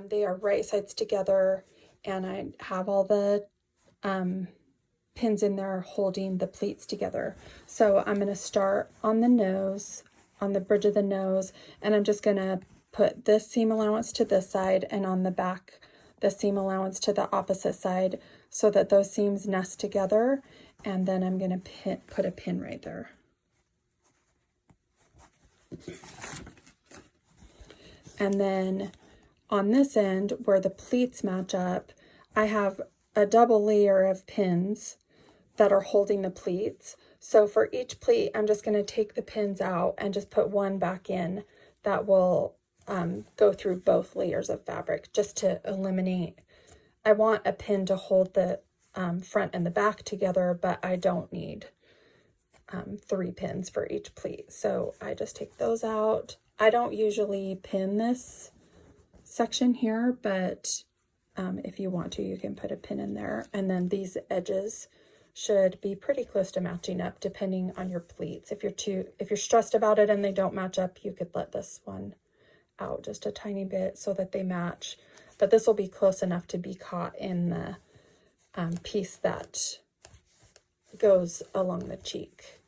They are right sides together, and I have all the pins in there holding the pleats together. So I'm going to start on the nose, on the bridge of the nose, and I'm just going to put this seam allowance to this side, and on the back the seam allowance to the opposite side, so that those seams nest together, and then I'm going to put a pin right there. And then on this end where the pleats match up, I have a double layer of pins that are holding the pleats. So for each pleat, I'm just going to take the pins out and just put one back in that will go through both layers of fabric, just to eliminate. I want a pin to hold the front and the back together, but I don't need 3 pins for each pleat. So I just take those out. I don't usually pin this section here, but if you want to, you can put a pin in there. And then these edges should be pretty close to matching up, depending on your pleats. If you're stressed about it and they don't match up, you could let this one out just a tiny bit so that they match. But this will be close enough to be caught in the piece that goes along the cheek.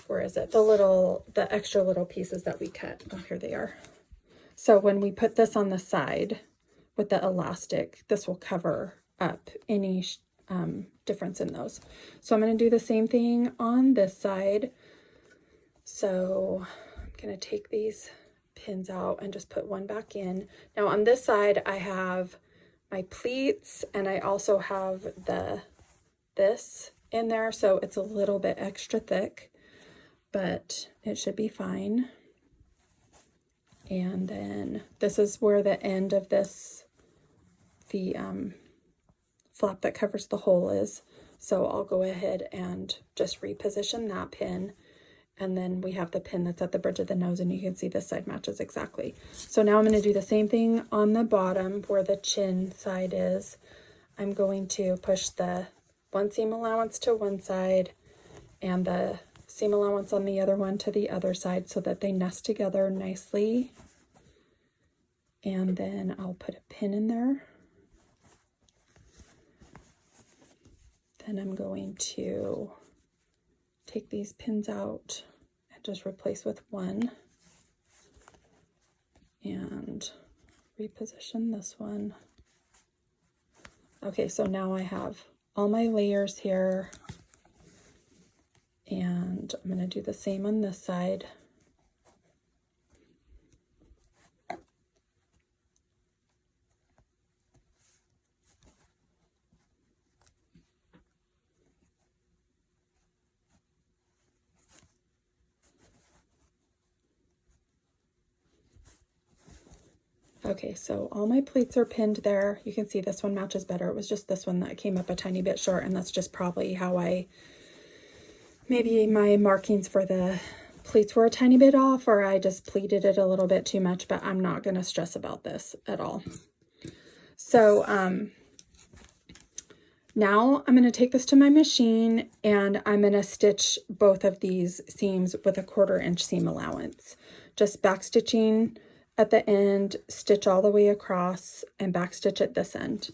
Where is it? The extra little pieces that we cut. Oh, here they are. So when we put this on the side with the elastic, this will cover up any difference in those. So I'm going to do the same thing on this side. So I'm going to take these pins out and just put one back in. Now on this side, I have my pleats, and I also have this in there, so it's a little bit extra thick, but it should be fine. And then this is where the end of this, the flap that covers the hole is. So I'll go ahead and just reposition that pin. And then we have the pin that's at the bridge of the nose, and you can see this side matches exactly. So now I'm going to do the same thing on the bottom where the chin side is. I'm going to push the one seam allowance to one side and the seam allowance on the other one to the other side, so that they nest together nicely. And then I'll put a pin in there. Then I'm going to take these pins out and just replace with one, and reposition this one. Okay, so now I have all my layers here, and I'm going to do the same on this side. Okay, so all my pleats are pinned there. You can see this one matches better. It was just this one that came up a tiny bit short, and that's just probably how maybe my markings for the pleats were a tiny bit off, or I just pleated it a little bit too much, but I'm not going to stress about this at all. So now I'm going to take this to my machine, and I'm going to stitch both of these seams with a 1/4 inch seam allowance. Just back stitching at the end, stitch all the way across, and back stitch at this end.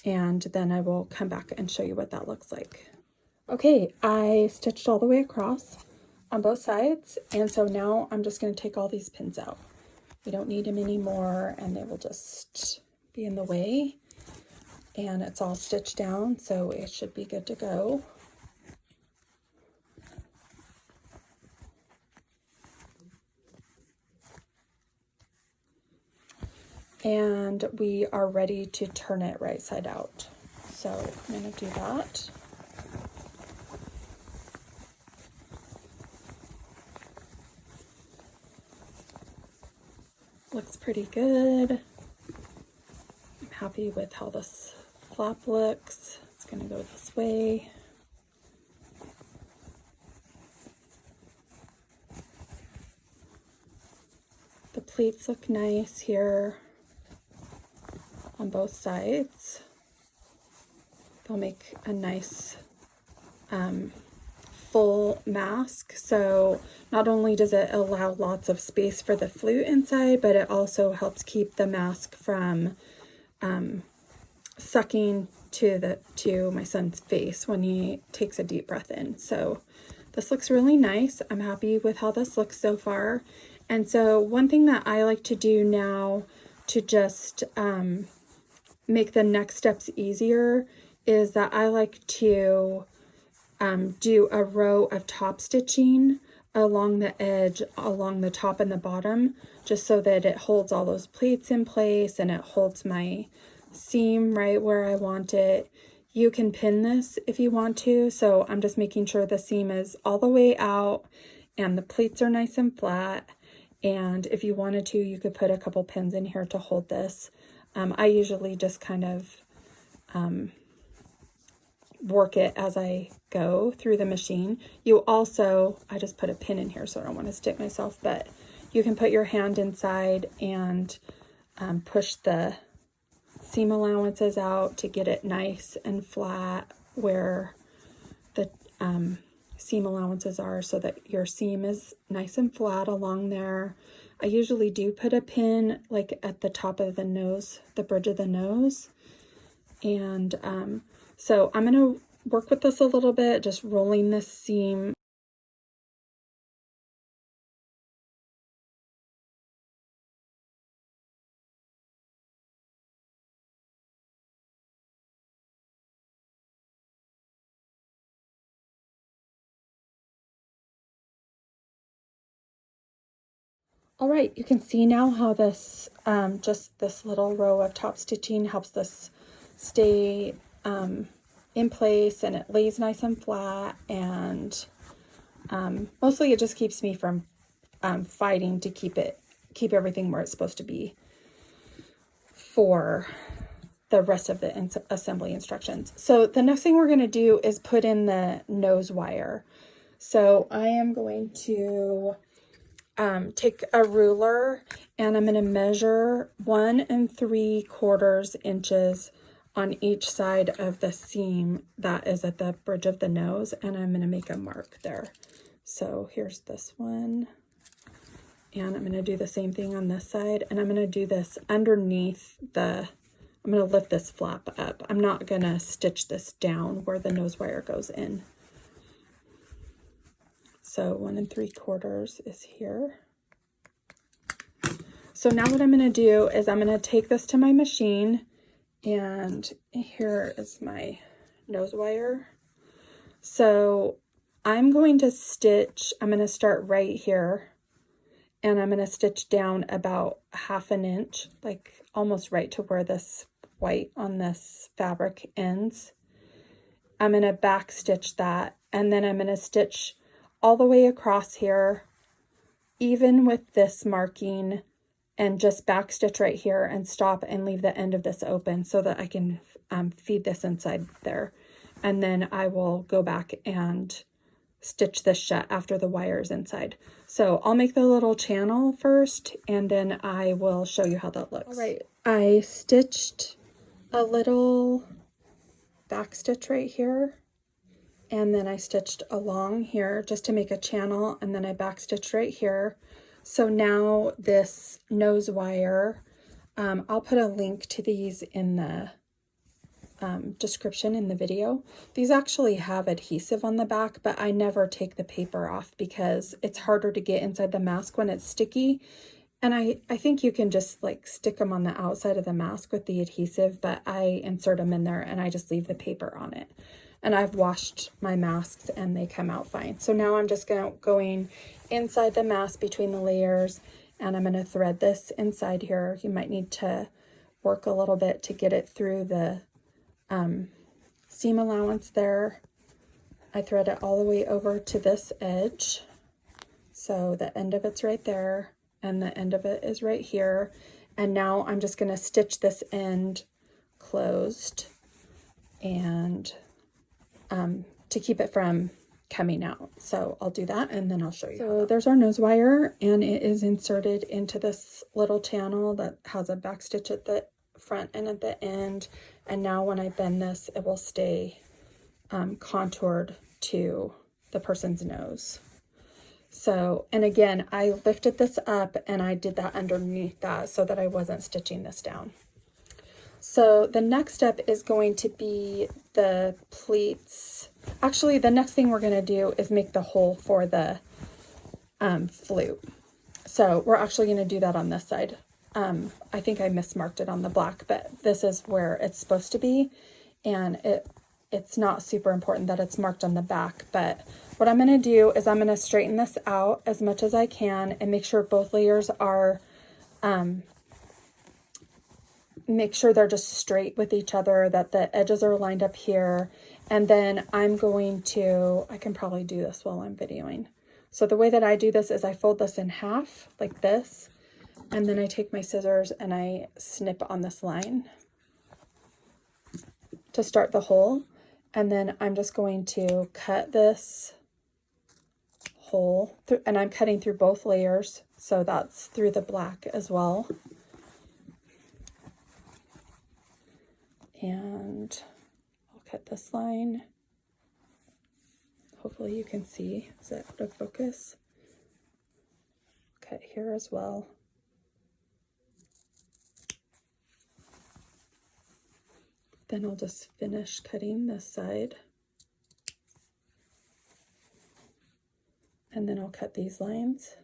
And then I will come back and show you what that looks like. Okay, I stitched all the way across on both sides, and so now I'm just going to take all these pins out. We don't need them anymore, and they will just be in the way. And it's all stitched down, so it should be good to go. And we are ready to turn it right side out. So I'm going to do that. Looks pretty good. I'm happy with how this flap looks. It's going to go this way. The pleats look nice here on both sides. They'll make a nice full mask. So not only does it allow lots of space for the flute inside, but it also helps keep the mask from sucking to my son's face when he takes a deep breath in. So this looks really nice. I'm happy with how this looks so far. And so one thing that I like to do now to just make the next steps easier is that I like to do a row of top stitching along the edge, along the top and the bottom, just so that it holds all those pleats in place and it holds my seam right where I want it. You can pin this if you want to, so I'm just making sure the seam is all the way out and the pleats are nice and flat. And if you wanted to, you could put a couple pins in here to hold this. I usually just kind of work it as I go through the machine. You also, I just put a pin in here so I don't want to stick myself, but you can put your hand inside and push the seam allowances out to get it nice and flat where the seam allowances are, so that your seam is nice and flat along there. I usually do put a pin like at the top of the nose, the bridge of the nose. And so I'm going to work with this a little bit, just rolling this seam. All right, you can see now how this, just this little row of top stitching helps this stay in place, and it lays nice and flat, and mostly it just keeps me from fighting to keep everything where it's supposed to be for the rest of the assembly instructions. So the next thing we're going to do is put in the nose wire. So I am going to take a ruler and I'm going to measure 1 3/4 inches on each side of the seam that is at the bridge of the nose, and I'm going to make a mark there. So here's this one, and I'm going to do the same thing on this side, and I'm going to do this underneath the, I'm going to lift this flap up. I'm not going to stitch this down where the nose wire goes in. So 1 3/4 is here. So now what I'm going to do is I'm going to take this to my machine, and here is my nose wire. So I'm going to stitch, I'm going to start right here, and I'm going to stitch down about 1/2 inch, like almost right to where this white on this fabric ends. I'm going to back stitch that, and then I'm going to stitch all the way across here, even with this marking, and just back stitch right here and stop and leave the end of this open so that I can feed this inside there. And then I will go back and stitch this shut after the wire is inside. So I'll make the little channel first, and then I will show you how that looks. All right, I stitched a little back stitch right here, and then I stitched along here just to make a channel, and then I back stitched right here. So now this nose wire, I'll put a link to these in the description in the video. These actually have adhesive on the back, but I never take the paper off because it's harder to get inside the mask when it's sticky. And I think you can just like stick them on the outside of the mask with the adhesive, but I insert them in there and I just leave the paper on it. And I've washed my masks and they come out fine. So now I'm just going inside the mask between the layers, and I'm going to thread this inside here. You might need to work a little bit to get it through the seam allowance there. I thread it all the way over to this edge. So the end of it's right there, and the end of it is right here. And now I'm just going to stitch this end closed, and to keep it from coming out. So I'll do that and then I'll show you. So there's our nose wire, and it is inserted into this little channel that has a back stitch at the front and at the end. And now when I bend this, it will stay contoured to the person's nose. So, and again, I lifted this up and I did that underneath that so that I wasn't stitching this down. So the next step is going to be the pleats. Actually, the next thing we're going to do is make the hole for the flute. So we're actually going to do that on this side. I think I mismarked it on the black, but this is where it's supposed to be. And it's not super important that it's marked on the back, but what I'm going to do is I'm going to straighten this out as much as I can and make sure both layers are, make sure they're just straight with each other, that the edges are lined up here. And then I'm going to, I can probably do this while I'm videoing. So the way that I do this is I fold this in half like this, and then I take my scissors and I snip on this line to start the hole. And then I'm just going to cut this hole through, and I'm cutting through both layers. So that's through the black as well. And I'll cut this line. Hopefully you can see. Is it out of focus? Cut here as well. Then I'll just finish cutting this side. And then I'll cut these lines.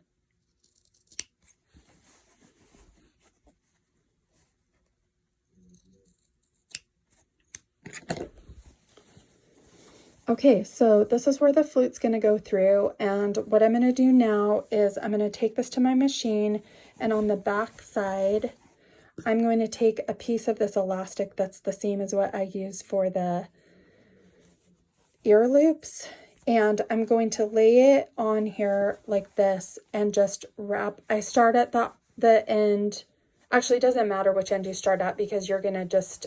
Okay, so this is where the flute's going to go through, and what I'm going to do now is I'm going to take this to my machine, and on the back side I'm going to take a piece of this elastic that's the same as what I use for the ear loops, and I'm going to lay it on here like this and just wrap. I start at the end. Actually, it doesn't matter which end you start at, because you're going to just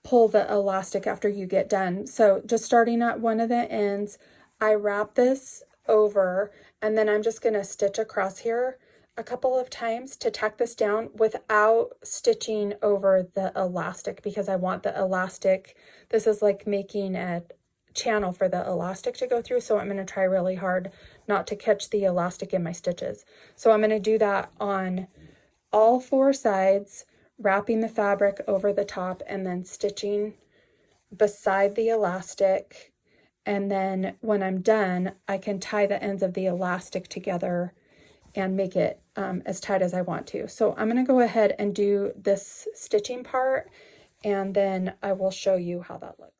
pull the elastic after you get done. So just starting at one of the ends, I wrap this over, and then I'm just going to stitch across here a couple of times to tack this down without stitching over the elastic, because I want the elastic, this is like making a channel for the elastic to go through, so I'm going to try really hard not to catch the elastic in my stitches. So I'm going to do that on all four sides, wrapping the fabric over the top and then stitching beside the elastic. And then when I'm done, I can tie the ends of the elastic together and make it as tight as I want to. So I'm going to go ahead and do this stitching part, and then I will show you how that looks.